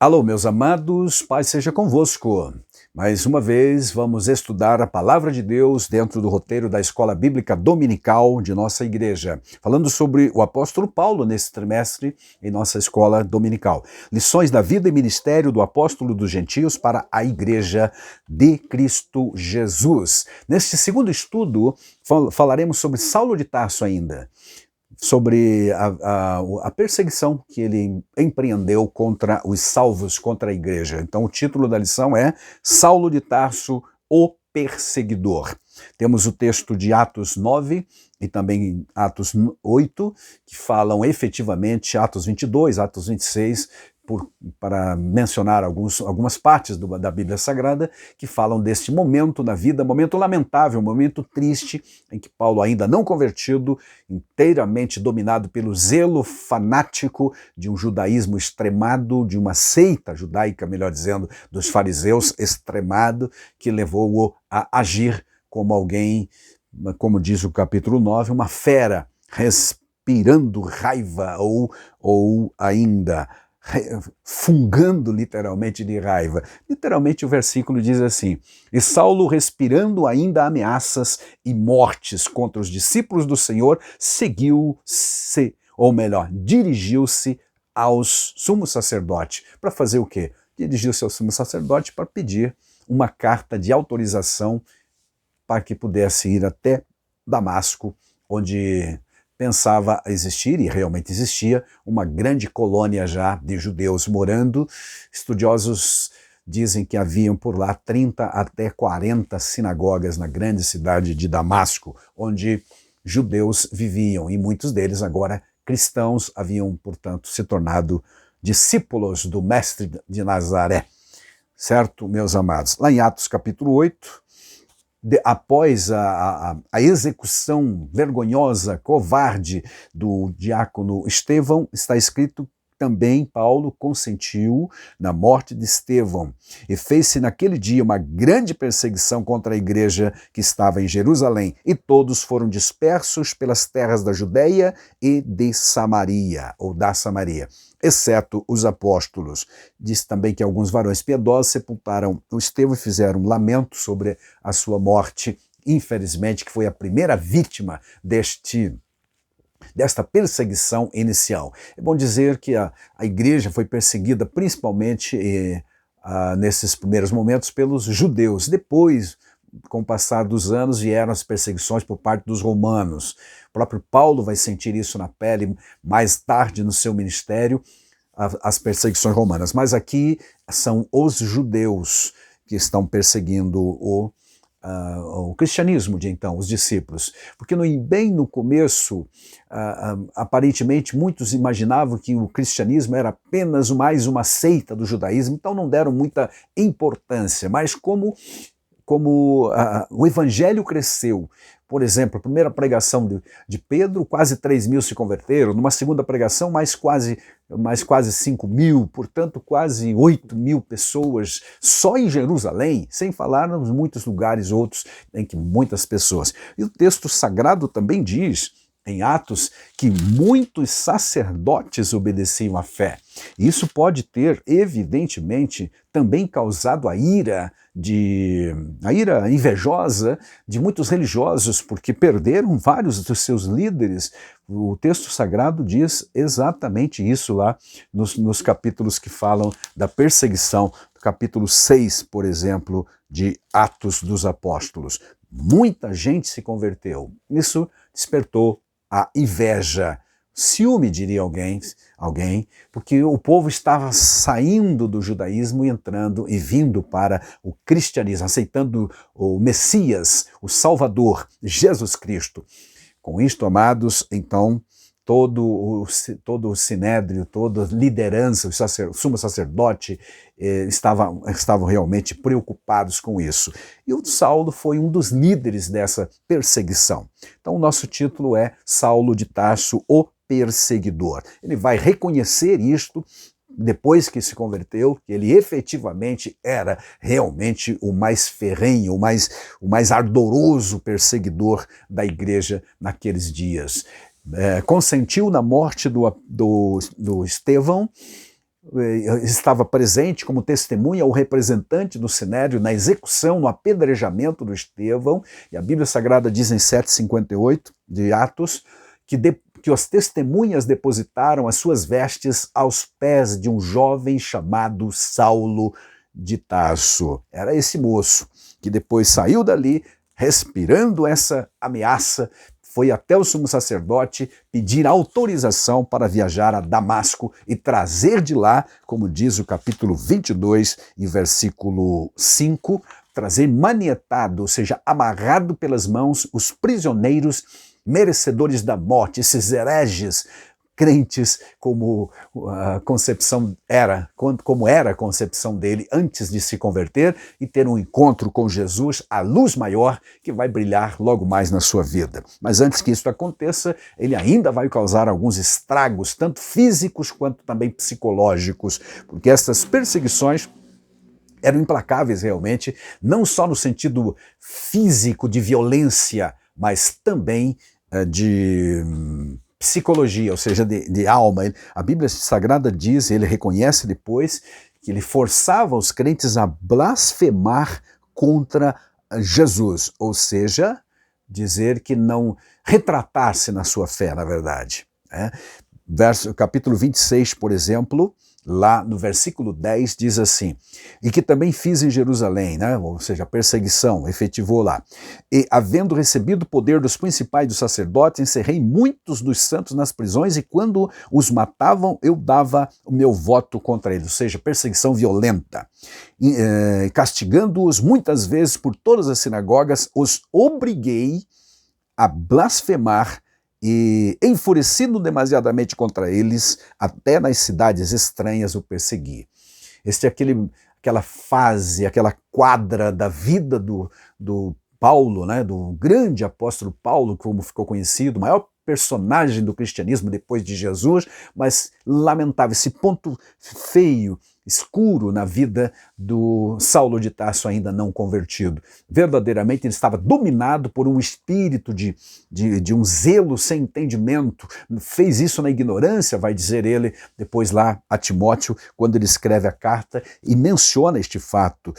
Alô, meus amados, paz seja convosco. Mais uma vez vamos estudar a Palavra de Deus dentro do roteiro da Escola Bíblica Dominical de nossa igreja, falando sobre o apóstolo Paulo nesse trimestre em nossa Escola Dominical. Lições da vida e ministério do apóstolo dos gentios para a Igreja de Cristo Jesus. Neste segundo estudo, falaremos sobre Saulo de Tarso ainda, sobre a perseguição que ele empreendeu contra os salvos, contra a igreja. Então o título da lição é Saulo de Tarso, o perseguidor. Temos o texto de Atos 9 e também Atos 8, que falam efetivamente, Atos 22, Atos 26, para mencionar algumas partes da Bíblia Sagrada que falam deste momento na vida, momento lamentável, momento triste, em que Paulo, ainda não convertido, inteiramente dominado pelo zelo fanático de um judaísmo extremado, de uma seita judaica, melhor dizendo, dos fariseus extremado, que levou-o a agir como alguém, como diz o capítulo 9, uma fera respirando raiva ou ainda fungando literalmente de raiva. Literalmente o versículo diz assim: e Saulo, respirando ainda ameaças e mortes contra os discípulos do Senhor, seguiu-se, ou melhor, dirigiu-se ao sumo sacerdote. Para fazer o quê? Dirigiu-se ao sumo sacerdote para pedir uma carta de autorização para que pudesse ir até Damasco, onde pensava existir, e realmente existia, uma grande colônia já de judeus morando. Estudiosos dizem que haviam por lá 30 até 40 sinagogas na grande cidade de Damasco, onde judeus viviam, e muitos deles agora cristãos haviam, portanto, se tornado discípulos do mestre de Nazaré. Certo, meus amados? Lá em Atos capítulo 8, após a execução vergonhosa, covarde do diácono Estevão, está escrito também Paulo consentiu na morte de Estevão e fez-se naquele dia uma grande perseguição contra a igreja que estava em Jerusalém, e todos foram dispersos pelas terras da Judeia e de Samaria, ou da Samaria, exceto os apóstolos. Diz também que alguns varões piedosos sepultaram o Estevão e fizeram um lamento sobre a sua morte, infelizmente, que foi a primeira vítima desta perseguição inicial. É bom dizer que a igreja foi perseguida principalmente nesses primeiros momentos pelos judeus. Depois, com o passar dos anos, vieram as perseguições por parte dos romanos. O próprio Paulo vai sentir isso na pele mais tarde no seu ministério, as perseguições romanas. Mas aqui são os judeus que estão perseguindo o cristianismo de então, os discípulos. Porque bem no começo, aparentemente muitos imaginavam que o cristianismo era apenas mais uma seita do judaísmo, então não deram muita importância. Mas como o evangelho cresceu, por exemplo, a primeira pregação de Pedro, quase 3.000 se converteram, numa segunda pregação mais quase 5.000, portanto quase 8.000 pessoas só em Jerusalém, sem falar nos muitos lugares outros em que muitas pessoas. E o texto sagrado também diz, em Atos, que muitos sacerdotes obedeciam à fé. Isso pode ter, evidentemente, também causado a ira invejosa de muitos religiosos, porque perderam vários dos seus líderes. O texto sagrado diz exatamente isso lá nos capítulos que falam da perseguição, capítulo 6, por exemplo, de Atos dos Apóstolos. Muita gente se converteu. Isso despertou a inveja, ciúme, diria alguém, porque o povo estava saindo do judaísmo e entrando e vindo para o cristianismo, aceitando o Messias, o Salvador, Jesus Cristo. Com isto, amados, então, todo o sinédrio, toda a liderança, o sumo sacerdote estavam realmente preocupados com isso. E o Saulo foi um dos líderes dessa perseguição. Então o nosso título é Saulo de Tarso, o perseguidor. Ele vai reconhecer isto depois que se converteu, que ele efetivamente era realmente o mais ferrenho, o mais ardoroso perseguidor da igreja naqueles dias. Consentiu na morte do Estevão, estava presente como testemunha ou representante do Sinédrio na execução, no apedrejamento do Estevão, e a Bíblia Sagrada diz em 7:58 de Atos, que as testemunhas depositaram as suas vestes aos pés de um jovem chamado Saulo de Tarso. Era esse moço que depois saiu dali, respirando essa ameaça, foi até o sumo sacerdote pedir autorização para viajar a Damasco e trazer de lá, como diz o capítulo 22 e versículo 5, trazer manietado, ou seja, amarrado pelas mãos, os prisioneiros merecedores da morte, esses hereges, crentes como a concepção era, como era a concepção dele antes de se converter e ter um encontro com Jesus, a luz maior que vai brilhar logo mais na sua vida. Mas antes que isso aconteça, ele ainda vai causar alguns estragos, tanto físicos quanto também psicológicos, porque essas perseguições eram implacáveis realmente, não só no sentido físico de violência, mas também de psicologia, ou seja, de alma. A Bíblia Sagrada diz, ele reconhece depois, que ele forçava os crentes a blasfemar contra Jesus, ou seja, dizer que não retratar-se na sua fé, na verdade. Capítulo 26, por exemplo, lá no versículo 10 diz assim, e que também fiz em Jerusalém, ou seja, a perseguição efetivou lá, e havendo recebido o poder dos principais dos sacerdotes, encerrei muitos dos santos nas prisões, e quando os matavam, eu dava o meu voto contra eles, ou seja, perseguição violenta, castigando-os muitas vezes por todas as sinagogas, os obriguei a blasfemar, e, enfurecido demasiadamente contra eles, até nas cidades estranhas o persegui. Este é aquela fase, aquela quadra da vida do Paulo, do grande apóstolo Paulo, como ficou conhecido, o maior personagem do cristianismo depois de Jesus, mas lamentável, esse ponto feio, escuro na vida do Saulo de Tarso ainda não convertido. Verdadeiramente ele estava dominado por um espírito de um zelo sem entendimento, fez isso na ignorância, vai dizer ele depois lá a Timóteo, quando ele escreve a carta e menciona este fato,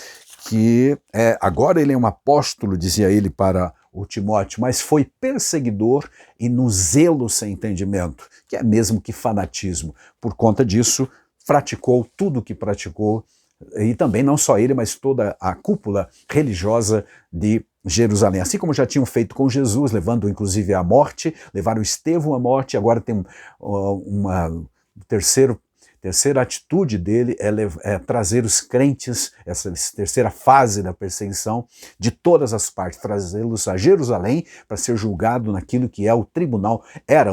que agora ele é um apóstolo, dizia ele para o Timóteo, mas foi perseguidor e no zelo sem entendimento, que é mesmo que fanatismo. Por conta disso, praticou tudo o que praticou, e também não só ele, mas toda a cúpula religiosa de Jerusalém. Assim como já tinham feito com Jesus, levando inclusive à morte, levaram Estevão à morte, agora tem uma terceira atitude dele é trazer os crentes, essa terceira fase da perseguição, de todas as partes, trazê-los a Jerusalém para ser julgado naquilo que era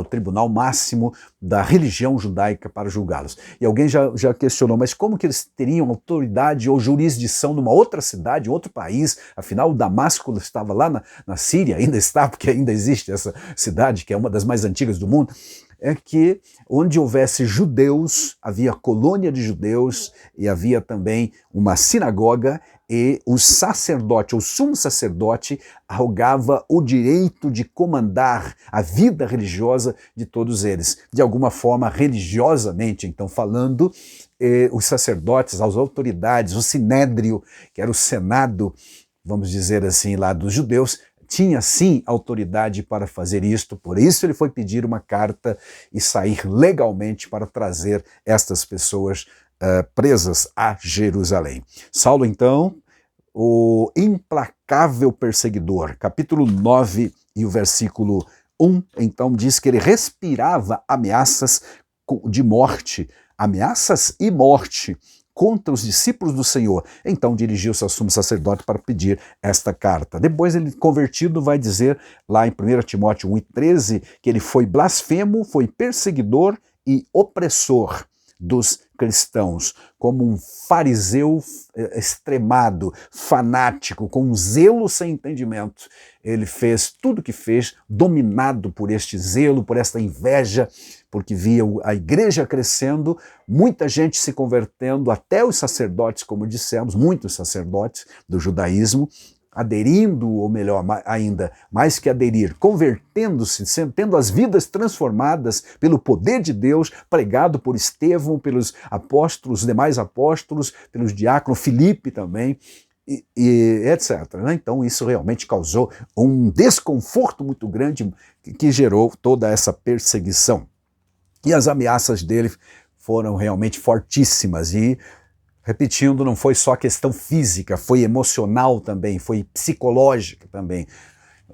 o tribunal máximo da religião judaica para julgá-los. E alguém já questionou, mas como que eles teriam autoridade ou jurisdição numa outra cidade, em outro país? Afinal, Damasco estava lá na Síria, ainda está, porque ainda existe essa cidade, que é uma das mais antigas do mundo. É que onde houvesse judeus, havia colônia de judeus e havia também uma sinagoga, e o sacerdote, o sumo sacerdote, arrogava o direito de comandar a vida religiosa de todos eles. De alguma forma, religiosamente, então falando, os sacerdotes, as autoridades, o sinédrio, que era o senado, vamos dizer assim, lá dos judeus, tinha sim autoridade para fazer isto, por isso ele foi pedir uma carta e sair legalmente para trazer estas pessoas presas a Jerusalém. Saulo, então, o implacável perseguidor, capítulo 9 e o versículo 1, então diz que ele respirava ameaças de morte, ameaças e morte, contra os discípulos do Senhor. Então dirigiu-se ao sumo sacerdote para pedir esta carta. Depois ele, convertido, vai dizer lá em 1 Timóteo 1:13 que ele foi blasfemo, foi perseguidor e opressor dos cristãos, como um fariseu extremado, fanático, com um zelo sem entendimento. Ele fez tudo o que fez, dominado por este zelo, por esta inveja, porque via a igreja crescendo, muita gente se convertendo, até os sacerdotes, como dissemos, muitos sacerdotes do judaísmo, aderindo, ou melhor ainda, mais que aderir, convertendo-se, tendo as vidas transformadas pelo poder de Deus, pregado por Estevão, pelos apóstolos, os demais apóstolos, pelos diáconos, Filipe também, e etc. Então isso realmente causou um desconforto muito grande que gerou toda essa perseguição. E as ameaças dele foram realmente fortíssimas e, repetindo, não foi só questão física, foi emocional também, foi psicológica também.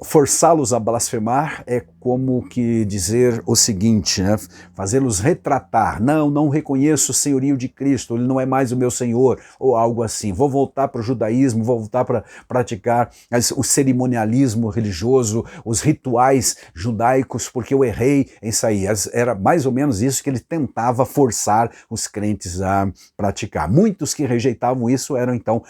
Forçá-los a blasfemar é como que dizer o seguinte, né? Fazê-los retratar. Não reconheço o senhorio de Cristo, ele não é mais o meu Senhor, ou algo assim. Vou voltar para o judaísmo, vou voltar para praticar o cerimonialismo religioso, os rituais judaicos, porque eu errei em sair. Era mais ou menos isso que ele tentava forçar os crentes a praticar. Muitos que rejeitavam isso eram então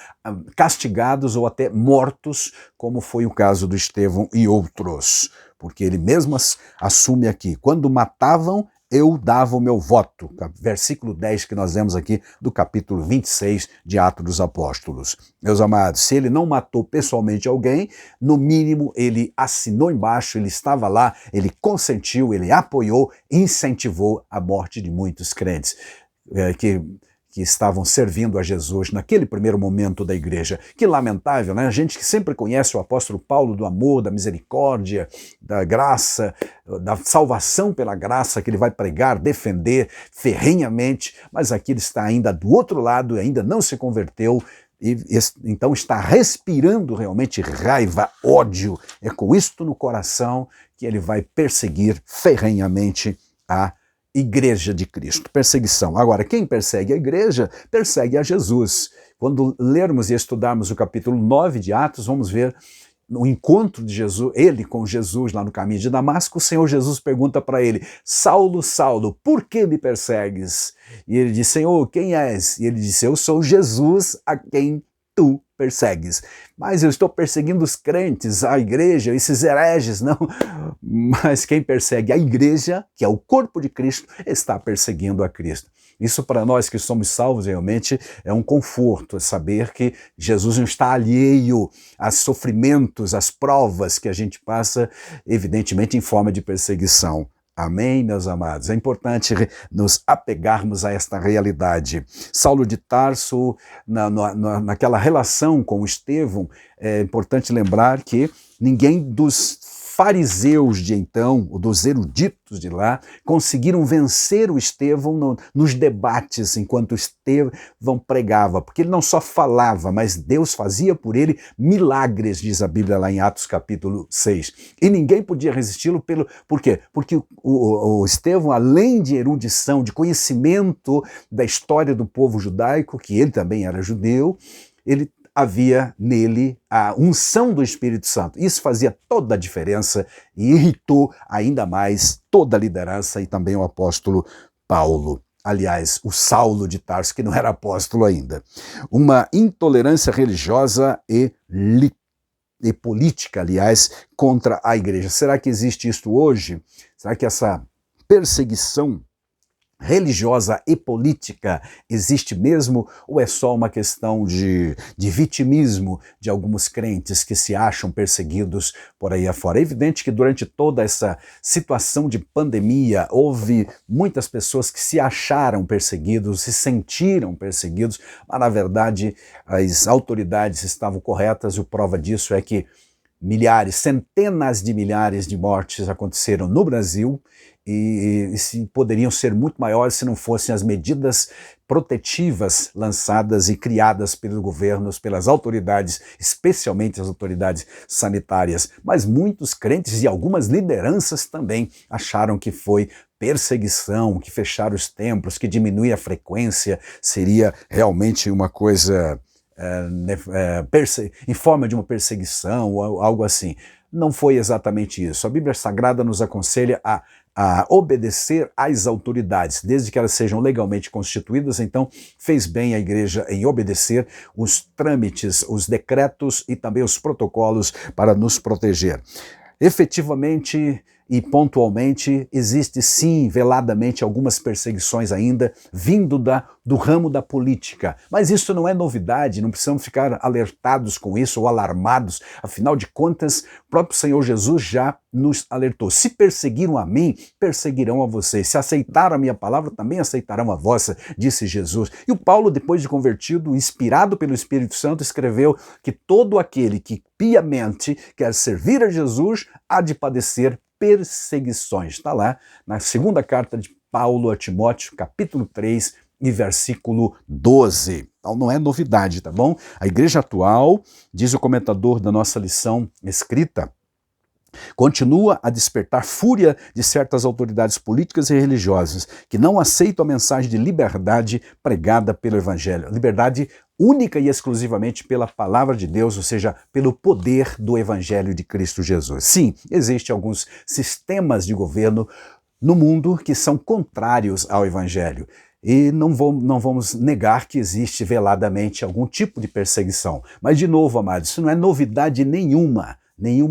castigados ou até mortos, como foi o caso do Estevão e outros, porque ele mesmo assume aqui, quando matavam, eu dava o meu voto, versículo 10 que nós vemos aqui do capítulo 26 de Atos dos Apóstolos. Meus amados, se ele não matou pessoalmente alguém, no mínimo ele assinou embaixo, ele estava lá, ele consentiu, ele apoiou, incentivou a morte de muitos crentes que estavam servindo a Jesus naquele primeiro momento da igreja. Que lamentável, né? A gente que sempre conhece o apóstolo Paulo do amor, da misericórdia, da graça, da salvação pela graça que ele vai pregar, defender ferrenhamente, mas aqui ele está ainda do outro lado, ainda não se converteu, e então está respirando realmente raiva, ódio. É com isto no coração que ele vai perseguir ferrenhamente a Igreja de Cristo, perseguição. Agora, quem persegue a igreja, persegue a Jesus. Quando lermos e estudarmos o capítulo 9 de Atos, vamos ver no encontro de Jesus, ele com Jesus lá no caminho de Damasco, o Senhor Jesus pergunta para ele, Saulo, Saulo, por que me persegues? E ele diz, Senhor, quem és? E ele disse, eu sou Jesus a quem tu persegues. Mas eu estou perseguindo os crentes, a igreja, esses hereges, não. Mas quem persegue a igreja, que é o corpo de Cristo, está perseguindo a Cristo. Isso para nós que somos salvos realmente é um conforto, é saber que Jesus não está alheio aos sofrimentos, às provas que a gente passa, evidentemente em forma de perseguição. Amém, meus amados? É importante nos apegarmos a esta realidade. Saulo de Tarso, naquela relação com Estevão, é importante lembrar que ninguém dos fariseus de então, dos eruditos de lá, conseguiram vencer o Estevão nos debates enquanto Estevão pregava, porque ele não só falava, mas Deus fazia por ele milagres, diz a Bíblia lá em Atos capítulo 6. E ninguém podia resisti-lo por quê? Porque o Estevão, além de erudição, de conhecimento da história do povo judaico, que ele também era judeu, ele havia nele a unção do Espírito Santo. Isso fazia toda a diferença e irritou ainda mais toda a liderança e também o apóstolo Paulo. Aliás, o Saulo de Tarso, que não era apóstolo ainda. Uma intolerância religiosa e política, aliás, contra a igreja. Será que existe isto hoje? Será que essa perseguição religiosa e política existe mesmo, ou é só uma questão de vitimismo de alguns crentes que se acham perseguidos por aí afora? É evidente que durante toda essa situação de pandemia houve muitas pessoas que se acharam perseguidos, se sentiram perseguidos, mas na verdade as autoridades estavam corretas e a prova disso é que milhares, centenas de milhares de mortes aconteceram no Brasil e poderiam ser muito maiores se não fossem as medidas protetivas lançadas e criadas pelos governos, pelas autoridades, especialmente as autoridades sanitárias. Mas muitos crentes e algumas lideranças também acharam que foi perseguição, que fechar os templos, que diminuir a frequência seria realmente uma coisa em forma de uma perseguição ou algo assim. Não foi exatamente isso. A Bíblia Sagrada nos aconselha a obedecer às autoridades, desde que elas sejam legalmente constituídas. Então, fez bem a igreja em obedecer os trâmites, os decretos e também os protocolos para nos proteger. Efetivamente, e pontualmente existe sim, veladamente, algumas perseguições ainda vindo do ramo da política. Mas isso não é novidade, não precisamos ficar alertados com isso ou alarmados. Afinal de contas, o próprio Senhor Jesus já nos alertou. Se perseguiram a mim, perseguirão a vocês. Se aceitaram a minha palavra, também aceitarão a vossa, disse Jesus. E o Paulo, depois de convertido, inspirado pelo Espírito Santo, escreveu que todo aquele que piamente quer servir a Jesus há de padecer perseguições. Está lá na segunda carta de Paulo a Timóteo, capítulo 3 e versículo 12. Então não é novidade, tá bom? A igreja atual, diz o comentador da nossa lição escrita, continua a despertar fúria de certas autoridades políticas e religiosas que não aceitam a mensagem de liberdade pregada pelo Evangelho. Liberdade única e exclusivamente pela palavra de Deus, ou seja, pelo poder do Evangelho de Cristo Jesus. Sim, existem alguns sistemas de governo no mundo que são contrários ao Evangelho. E não vamos negar que existe veladamente algum tipo de perseguição. Mas, de novo, amados, isso não é novidade nenhuma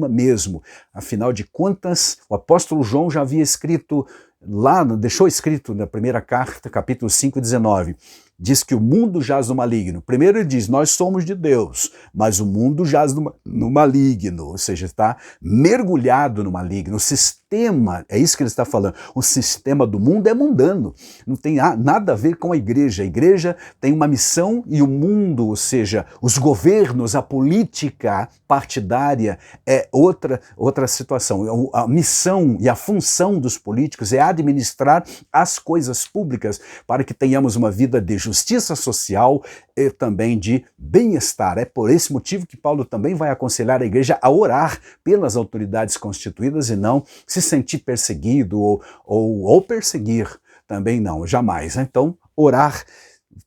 mesmo. Afinal de contas, o apóstolo João já havia escrito lá, deixou escrito na primeira carta, capítulo 5, 19, diz que o mundo jaz no maligno. Primeiro ele diz, nós somos de Deus, mas o mundo jaz no maligno, ou seja, está mergulhado no maligno. O sistema, é isso que ele está falando, o sistema do mundo é mundano, não tem nada a ver com a igreja. A igreja tem uma missão e o mundo, ou seja, os governos, a política partidária é outra situação. A missão e a função dos políticos é administrar as coisas públicas para que tenhamos uma vida de justiça social e também de bem-estar. É por esse motivo que Paulo também vai aconselhar a igreja a orar pelas autoridades constituídas e não se sentir perseguido ou perseguir também não, jamais. Então, orar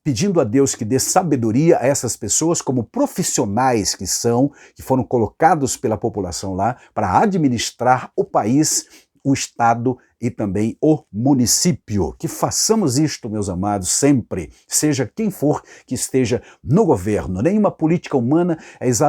pedindo a Deus que dê sabedoria a essas pessoas como profissionais que foram colocados pela população lá para administrar o país, o Estado e também o município. Que façamos isto, meus amados, sempre, seja quem for que esteja no governo. Nenhuma política humana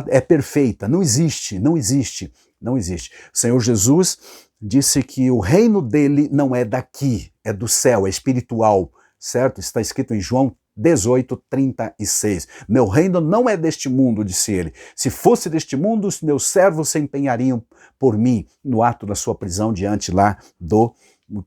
é perfeita, não existe. O Senhor Jesus disse que o reino dele não é daqui, é do céu, é espiritual, certo? Está escrito em João 18:36. Meu reino não é deste mundo, disse ele. Se fosse deste mundo, os meus servos se empenhariam por mim no ato da sua prisão diante lá do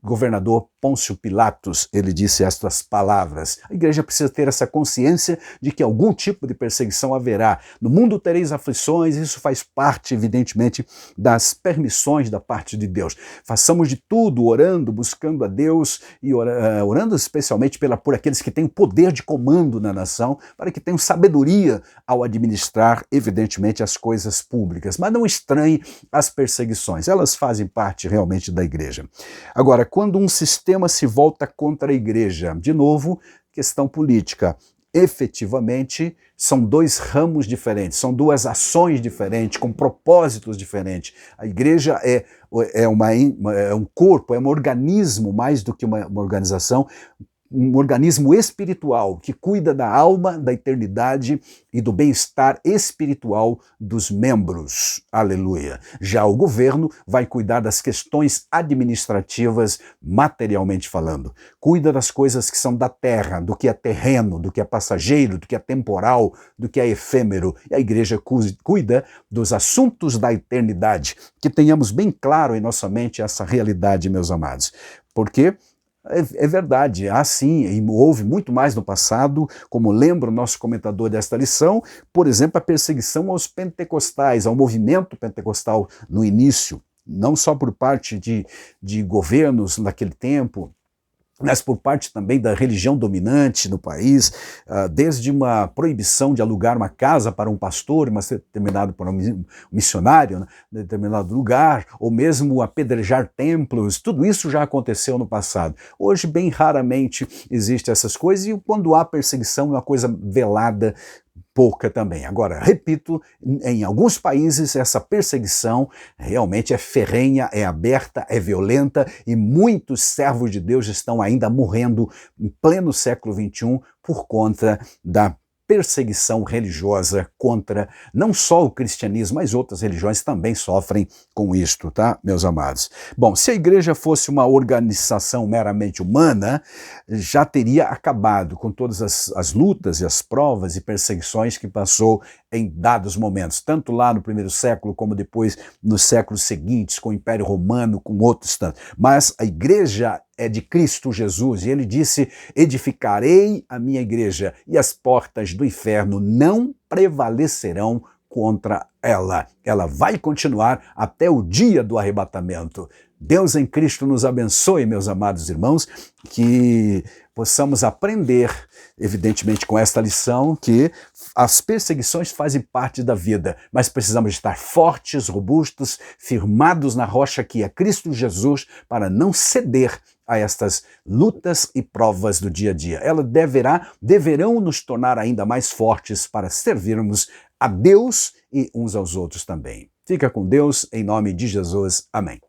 governador Pôncio Pilatos. Ele disse estas palavras. A igreja precisa ter essa consciência de que algum tipo de perseguição haverá. No mundo tereis aflições, isso faz parte, evidentemente, das permissões da parte de Deus. Façamos de tudo, orando, buscando a Deus e orando especialmente por aqueles que têm poder de comando na nação, para que tenham sabedoria ao administrar, evidentemente, as coisas públicas. Mas não estranhe as perseguições, elas fazem parte realmente da igreja. Agora, quando um sistema se volta contra a igreja, de novo, questão política, efetivamente são dois ramos diferentes, são duas ações diferentes, com propósitos diferentes. A igreja é um corpo, é um organismo, mais do que uma organização, um organismo espiritual que cuida da alma, da eternidade e do bem-estar espiritual dos membros. Aleluia. Já o governo vai cuidar das questões administrativas, materialmente falando. Cuida das coisas que são da terra, do que é terreno, do que é passageiro, do que é temporal, do que é efêmero. E a igreja cuida dos assuntos da eternidade. Que tenhamos bem claro em nossa mente essa realidade, meus amados. Porque é verdade, sim, e houve muito mais no passado, como lembra o nosso comentador desta lição, por exemplo, a perseguição aos pentecostais, ao movimento pentecostal no início, não só por parte de governos naquele tempo, mas por parte também da religião dominante no país, desde uma proibição de alugar uma casa para um pastor, mas determinado por um missionário, em determinado lugar, ou mesmo apedrejar templos, tudo isso já aconteceu no passado. Hoje, bem raramente, existem essas coisas, e quando há perseguição é uma coisa velada, pouca também. Agora, repito, em alguns países essa perseguição realmente é ferrenha, é aberta, é violenta e muitos servos de Deus estão ainda morrendo em pleno século XXI por conta da perseguição religiosa contra não só o cristianismo, mas outras religiões também sofrem com isto, tá, meus amados? Bom, se a igreja fosse uma organização meramente humana, já teria acabado com todas as lutas e as provas e perseguições que passou em dados momentos, tanto lá no primeiro século como depois nos séculos seguintes, com o Império Romano, com outros tantos. Mas a igreja é de Cristo Jesus, e ele disse: edificarei a minha igreja, e as portas do inferno não prevalecerão contra ela. Ela vai continuar até o dia do arrebatamento. Deus em Cristo nos abençoe, meus amados irmãos, que possamos aprender, evidentemente com esta lição, que as perseguições fazem parte da vida, mas precisamos estar fortes, robustos, firmados na rocha que é Cristo Jesus, para não ceder a estas lutas e provas do dia a dia. Elas deverão nos tornar ainda mais fortes para servirmos a Deus e uns aos outros também. Fica com Deus, em nome de Jesus. Amém.